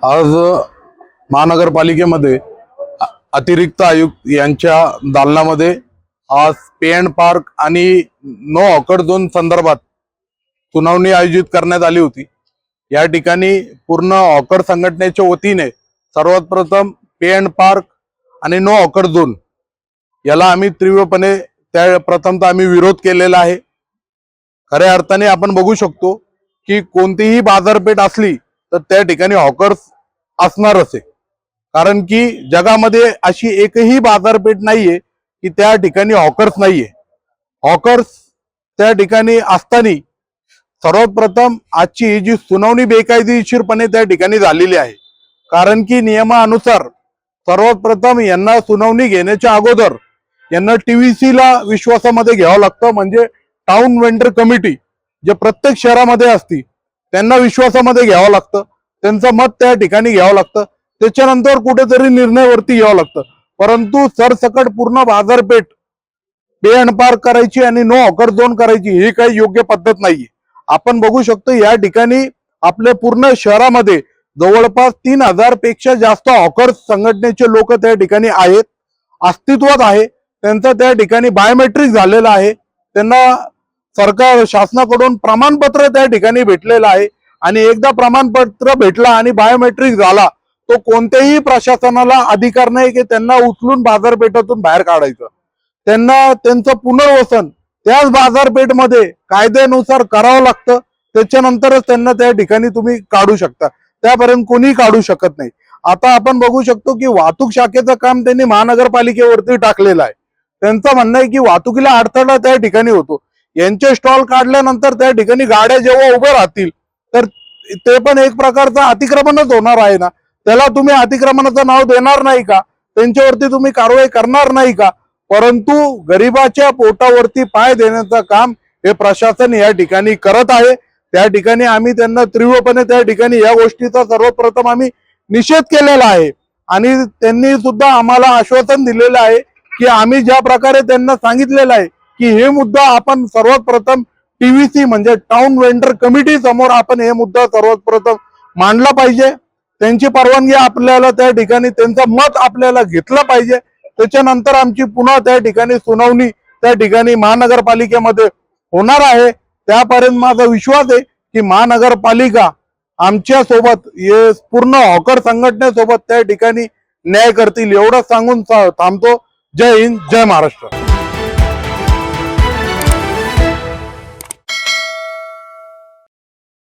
आज महानगरपालिकेमध्ये अतिरिक्त आयुक्त यांच्या दालनामध्ये आज पे अँड पार्क आणि नो हॉकर झोन संदर्भात सुनावणी आयोजित करण्यात आली होती। या ठिकाणी पूर्ण हॉकर संघटनेच्या वतीने सर्वात प्रथम पे अँड पार्क आणि नो हॉकर झोन याला आम्ही तीव्रपणे प्रथमतः आम्ही विरोध केलेला आहे। खऱ्या अर्थाने आपण बघू शकतो की कोणतीही बाजारपेठ असली तर त्या ठिकाणी हॉकर्स असणारच आहे, कारण की जगामध्ये अशी एकही बाजारपेठ नाहीये की त्या ठिकाणी हॉकर्स नाहीये। हॉकर्स त्या ठिकाणी असताना सर्वात प्रथम आजची ही जी सुनावणी बेकायदेशीरपणे त्या ठिकाणी झालेली आहे, कारण की नियमानुसार सर्वात प्रथम यांना सुनावणी घेण्याच्या अगोदर यांना TVC ला विश्वासामध्ये घ्यावं लागतं, म्हणजे टाउन वेंडर कमिटी जे प्रत्येक शहरामध्ये असती त्यांना विश्वासामध्ये घ्यावं लागतं, त्यांचं मत त्या ठिकाणी घ्यावं लागतं, त्याच्यानंतर कुठेतरी निर्णयावरती यावं लागतं। परंतु सरसकट पूर्ण बाजारपेठ पे अँड पार्क करायची आणि नो हॉकर झोन करायची ही काही योग्य पद्धत नाहीये। आपण बघू शकतो या ठिकाणी आपल्या पूर्ण शहरामध्ये जवळपास 3000 पेक्षा जास्त हॉकर संघटनेचे लोक त्या ठिकाणी आहेत, अस्तित्वात आहे। त्यांचं त्या ठिकाणी बायोमेट्रिक झालेलं आहे, त्यांना सरकार शासनाकडून प्रमाणपत्र त्या ठिकाणी भेटलेलं आहे आणि एकदा प्रमाणपत्र भेटला आणि बायोमेट्रिक झाला तो कोणत्याही प्रशासनाला अधिकार नाही की त्यांना उचलून बाजारपेठेतून बाहेर काढायचं। त्यांना त्यांचं पुनर्वसन त्याच बाजारपेठमध्ये कायद्यानुसार करावं लागतं, त्याच्यानंतरच त्यांना त्या ठिकाणी तुम्ही काढू शकता, त्यापर्यंत कोणी काढू शकत नाही। आता आपण बघू शकतो की वाहतूक शाखेचं काम त्यांनी महानगरपालिकेवरती टाकलेलं आहे। त्यांचं म्हणणं आहे की वाहतुकीला अडथळा त्या ठिकाणी होतो। यांचे स्टॉल काढल्यानंतर त्या ठिकाणी गाड्या जेव्हा उभ्या राहतील तर ते पण एक प्रकारचं अतिक्रमणच होणार आहे ना, त्याला तुम्ही अतिक्रमणाचं नाव देणार नाही का? त्यांच्यावरती तुम्ही कारवाई करणार नाही का? परंतु गरिबाच्या पोटावरती पाय देण्याचं काम हे प्रशासन या ठिकाणी करत आहे। त्या ठिकाणी आम्ही त्यांना तीव्रपणे त्या ठिकाणी या गोष्टीचा सर्वप्रथम आम्ही निषेध केलेला आहे आणि त्यांनी सुद्धा आम्हाला आश्वासन दिलेलं आहे की आम्ही ज्या प्रकारे त्यांना सांगितलेलं आहे की हे मुद्दा आपण सर्वात प्रथम TVC म्हणजे टाउन वेंडर कमिटी समोर आपण हे मुद्दा सर्वात प्रथम मांडला पाहिजे, त्यांची परवानगी आपल्याला त्या ठिकाणी त्यांचं मत आपल्याला घेतलं पाहिजे, त्याच्यानंतर आमची पुन्हा त्या ठिकाणी सुनावणी त्या ठिकाणी महानगरपालिकेमध्ये होणार आहे। त्यापर्यंत माझा विश्वास आहे की महानगरपालिका आमच्या सोबत हे पूर्ण हॉकर संघटनेसोबत त्या ठिकाणी न्याय करतील, एवढं सांगून थांबतो। जय हिंद, जय महाराष्ट्र।